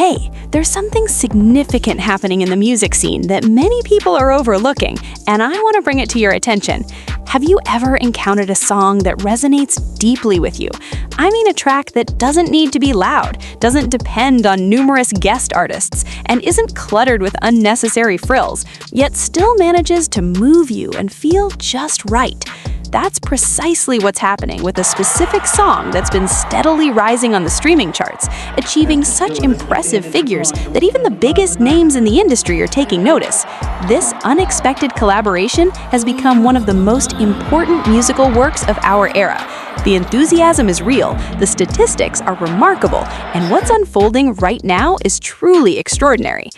Hey, there's something significant happening in the music scene that many people are overlooking, and I want to bring it to your attention. Have you ever encountered a song that resonates deeply with you? I mean a track that doesn't need to be loud, doesn't depend on numerous guest artists, and isn't cluttered with unnecessary frills, yet still manages to move you and feel just right. That's precisely what's happening with a specific song that's been steadily rising on the streaming charts, achieving such impressive figures that even the biggest names in the industry are taking notice. This unexpected collaboration has become one of the most important musical works of our era. The enthusiasm is real, the statistics are remarkable, and what's unfolding right now is truly extraordinary.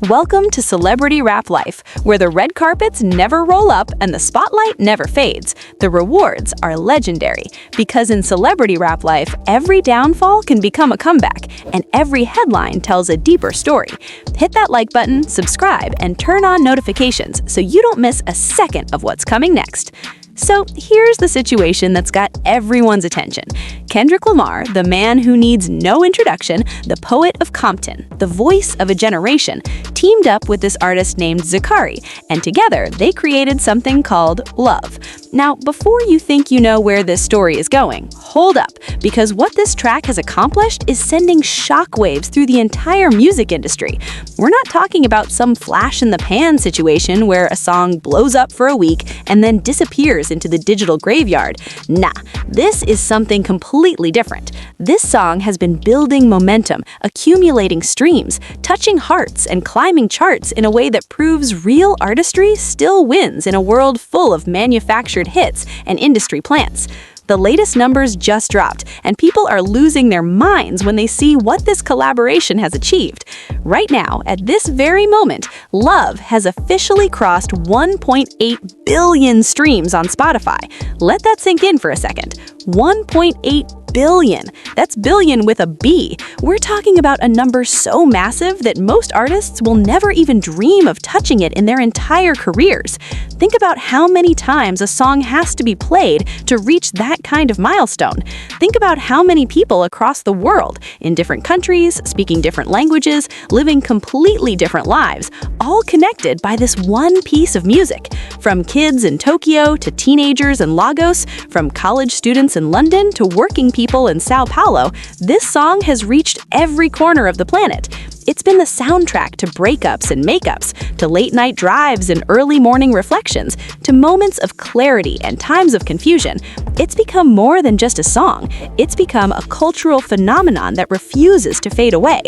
Welcome to Celebrity Rap Life, where the red carpets never roll up and the spotlight never fades. The rewards are legendary, because in Celebrity Rap Life, every downfall can become a comeback, and every headline tells a deeper story. Hit that like button, subscribe, and turn on notifications so you don't miss a second of what's coming next. So here's the situation that's got everyone's attention. Kendrick Lamar, the man who needs no introduction, the poet of Compton, the voice of a generation, teamed up with this artist named Zacari, and together they created something called Love. Now, before you think you know where this story is going, hold up, because what this track has accomplished is sending shockwaves through the entire music industry. We're not talking about some flash-in-the-pan situation where a song blows up for a week and then disappears into the digital graveyard. Nah, this is something completely different. This song has been building momentum, accumulating streams, touching hearts, and climbing charts in a way that proves real artistry still wins in a world full of manufactured hits and industry plants. The latest numbers just dropped, and people are losing their minds when they see what this collaboration has achieved. Right now, at this very moment, Love has officially crossed 1.8 billion streams on Spotify. Let that sink in for a second. 1.8 billion. That's billion with a B. We're talking about a number so massive that most artists will never even dream of touching it in their entire careers. Think about how many times a song has to be played to reach that kind of milestone. Think about how many people across the world, in different countries, speaking different languages, living completely different lives, all connected by this one piece of music. From kids in Tokyo to teenagers in Lagos, from college students in London to working people in Sao Paulo, this song has reached every corner of the planet. It's been the soundtrack to breakups and makeups, to late-night drives and early morning reflections, to moments of clarity and times of confusion. It's become more than just a song. It's become a cultural phenomenon that refuses to fade away.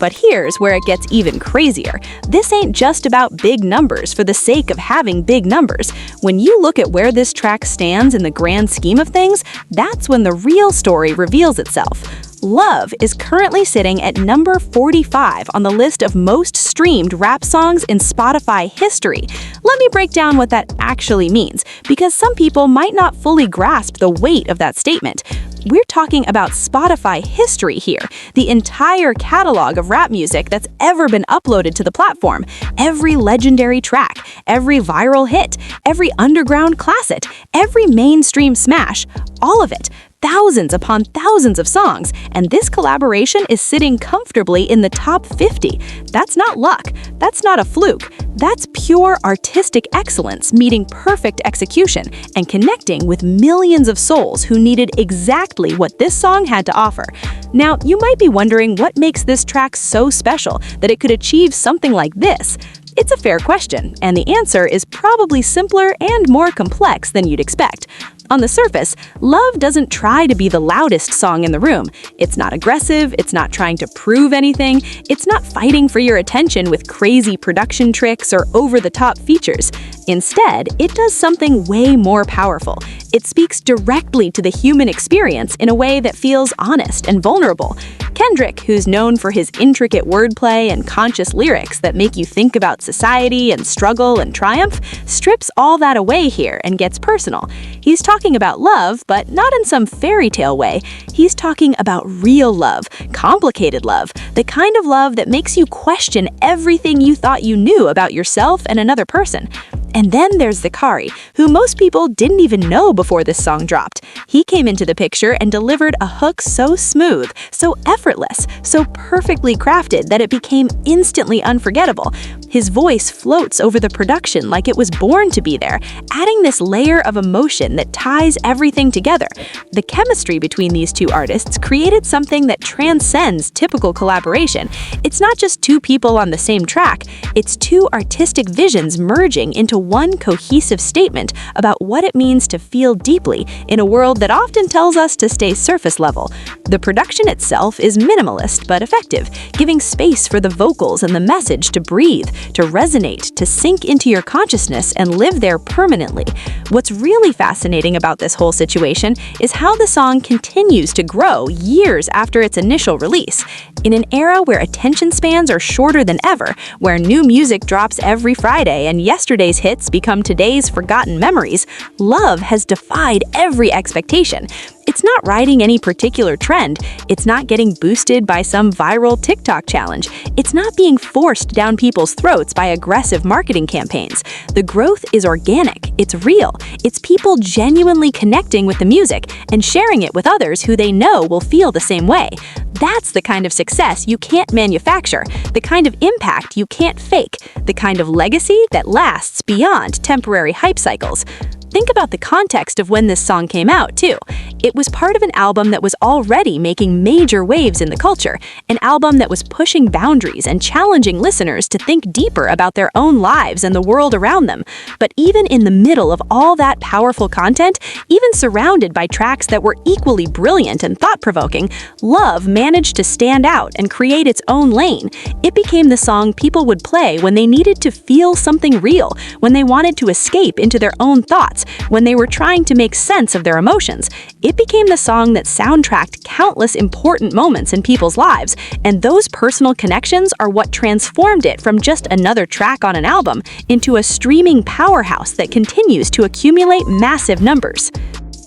But here's where it gets even crazier. This ain't just about big numbers for the sake of having big numbers. When you look at where this track stands in the grand scheme of things, that's when the real story reveals itself. Love is currently sitting at number 45 on the list of most streamed rap songs in Spotify history. Let me break down what that actually means, because some people might not fully grasp the weight of that statement. We're talking about Spotify history here, the entire catalog of rap music that's ever been uploaded to the platform, every legendary track, every viral hit, every underground classic, every mainstream smash, all of it. Thousands upon thousands of songs, and this collaboration is sitting comfortably in the top 50. That's not luck. That's not a fluke. That's pure artistic excellence meeting perfect execution and connecting with millions of souls who needed exactly what this song had to offer. Now, you might be wondering what makes this track so special that it could achieve something like this. It's a fair question, and the answer is probably simpler and more complex than you'd expect. On the surface, Love doesn't try to be the loudest song in the room. It's not aggressive, it's not trying to prove anything, it's not fighting for your attention with crazy production tricks or over-the-top features. Instead, it does something way more powerful. It speaks directly to the human experience in a way that feels honest and vulnerable. Kendrick, who's known for his intricate wordplay and conscious lyrics that make you think about society and struggle and triumph, strips all that away here and gets personal. He's talking about love, but not in some fairy tale way. He's talking about real love, complicated love, the kind of love that makes you question everything you thought you knew about yourself and another person. And then there's Zacari, who most people didn't even know before this song dropped. He came into the picture and delivered a hook so smooth, so effortless, so perfectly crafted that it became instantly unforgettable. His voice floats over the production like it was born to be there, adding this layer of emotion that ties everything together. The chemistry between these two artists created something that transcends typical collaboration. It's not just two people on the same track, it's two artistic visions merging into one cohesive statement about what it means to feel deeply in a world that often tells us to stay surface level. The production itself is minimalist but effective, giving space for the vocals and the message to breathe, to resonate, to sink into your consciousness and live there permanently. What's really fascinating about this whole situation is how the song continues to grow years after its initial release. In an era where attention spans are shorter than ever, where new music drops every Friday and yesterday's hits become today's forgotten memories, love has defied every expectation. It's not riding any particular trend. It's not getting boosted by some viral TikTok challenge. It's not being forced down people's throats by aggressive marketing campaigns. The growth is organic. It's real. It's people genuinely connecting with the music and sharing it with others who they know will feel the same way. That's the kind of success you can't manufacture, the kind of impact you can't fake, the kind of legacy that lasts beyond temporary hype cycles. Think about the context of when this song came out, too. It was part of an album that was already making major waves in the culture, an album that was pushing boundaries and challenging listeners to think deeper about their own lives and the world around them. But even in the middle of all that powerful content, even surrounded by tracks that were equally brilliant and thought-provoking, Love managed to stand out and create its own lane. It became the song people would play when they needed to feel something real, when they wanted to escape into their own thoughts, when they were trying to make sense of their emotions. It became the song that soundtracked countless important moments in people's lives, and those personal connections are what transformed it from just another track on an album into a streaming powerhouse that continues to accumulate massive numbers.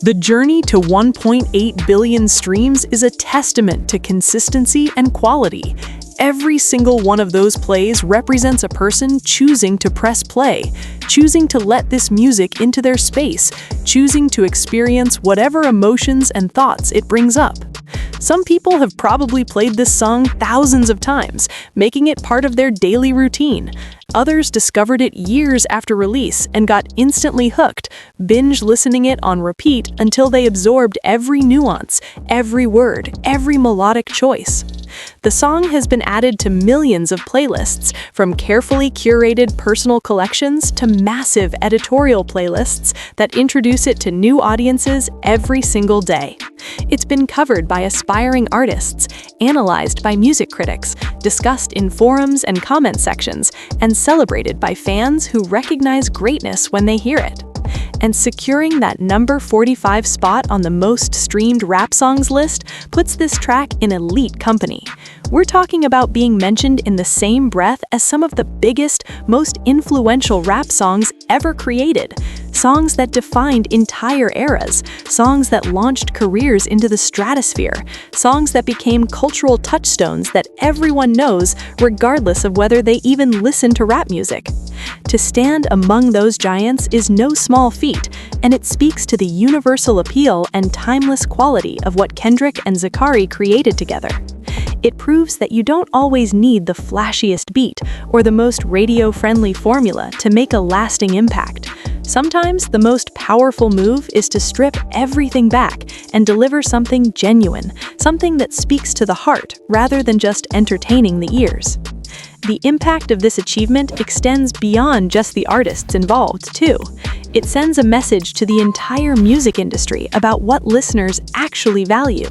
The journey to 1.8 billion streams is a testament to consistency and quality. Every single one of those plays represents a person choosing to press play, choosing to let this music into their space, choosing to experience whatever emotions and thoughts it brings up. Some people have probably played this song thousands of times, making it part of their daily routine. Others discovered it years after release and got instantly hooked, binge listening it on repeat until they absorbed every nuance, every word, every melodic choice. The song has been added to millions of playlists, from carefully curated personal collections to massive editorial playlists that introduce it to new audiences every single day. It's been covered by aspiring artists, analyzed by music critics, discussed in forums and comment sections, and celebrated by fans who recognize greatness when they hear it. And securing that number 45 spot on the most streamed rap songs list puts this track in elite company. We're talking about being mentioned in the same breath as some of the biggest, most influential rap songs ever created. Songs that defined entire eras, songs that launched careers into the stratosphere, songs that became cultural touchstones that everyone knows regardless of whether they even listen to rap music. To stand among those giants is no small feat, and it speaks to the universal appeal and timeless quality of what Kendrick and Zacari created together. It proves that you don't always need the flashiest beat or the most radio-friendly formula to make a lasting impact. Sometimes the most powerful move is to strip everything back and deliver something genuine, something that speaks to the heart rather than just entertaining the ears. The impact of this achievement extends beyond just the artists involved, too. It sends a message to the entire music industry about what listeners actually value.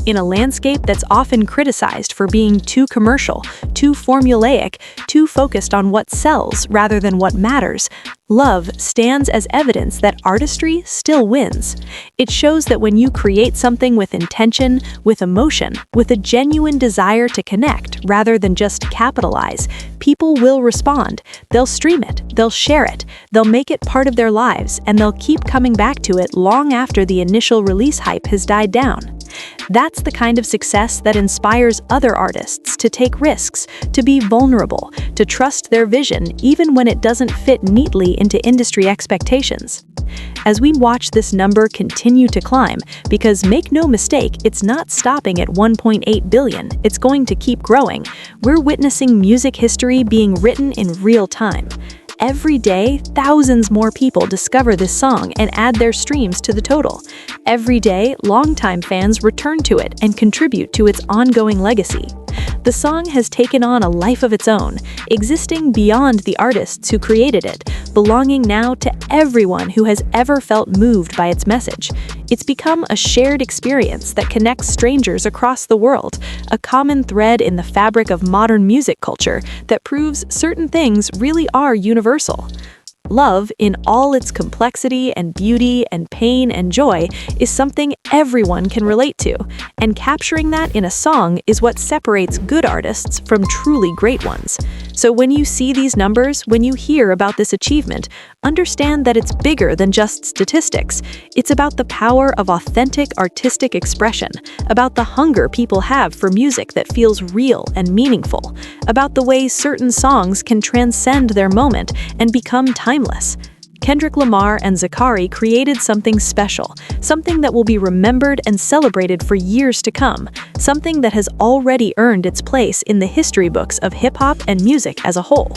In a landscape that's often criticized for being too commercial, too formulaic, too focused on what sells rather than what matters, Love stands as evidence that artistry still wins. It shows that when you create something with intention, with emotion, with a genuine desire to connect rather than just capitalize, people will respond. They'll stream it, they'll share it, they'll make it part of their lives, and they'll keep coming back to it long after the initial release hype has died down. That's the kind of success that inspires other artists to take risks, to be vulnerable, to trust their vision even when it doesn't fit neatly into industry expectations. As we watch this number continue to climb, because make no mistake, it's not stopping at 1.8 billion, it's going to keep growing, we're witnessing music history being written in real time. Every day, thousands more people discover this song and add their streams to the total. Every day, longtime fans return to it and contribute to its ongoing legacy. The song has taken on a life of its own, existing beyond the artists who created it, belonging now to everyone who has ever felt moved by its message. It's become a shared experience that connects strangers across the world, a common thread in the fabric of modern music culture that proves certain things really are universal. Love, in all its complexity and beauty and pain and joy, is something everyone can relate to, and capturing that in a song is what separates good artists from truly great ones. So when you see these numbers, when you hear about this achievement, understand that it's bigger than just statistics. It's about the power of authentic artistic expression, about the hunger people have for music that feels real and meaningful, about the way certain songs can transcend their moment and become timeless. Kendrick Lamar and Zacari created something special, something that will be remembered and celebrated for years to come, something that has already earned its place in the history books of hip-hop and music as a whole.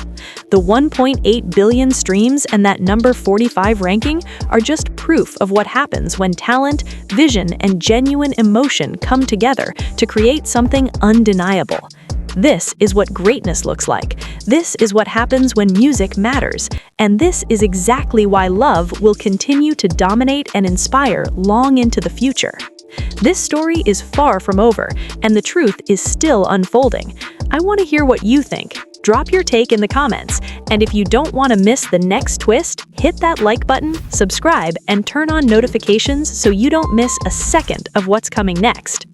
The 1.8 billion streams and that number 45 ranking are just proof of what happens when talent, vision, and genuine emotion come together to create something undeniable. This is what greatness looks like. This is what happens when music matters. And this is exactly why love will continue to dominate and inspire long into the future. This story is far from over, and the truth is still unfolding. I want to hear what you think. Drop your take in the comments. And if you don't want to miss the next twist, hit that like button, subscribe, and turn on notifications so you don't miss a second of what's coming next.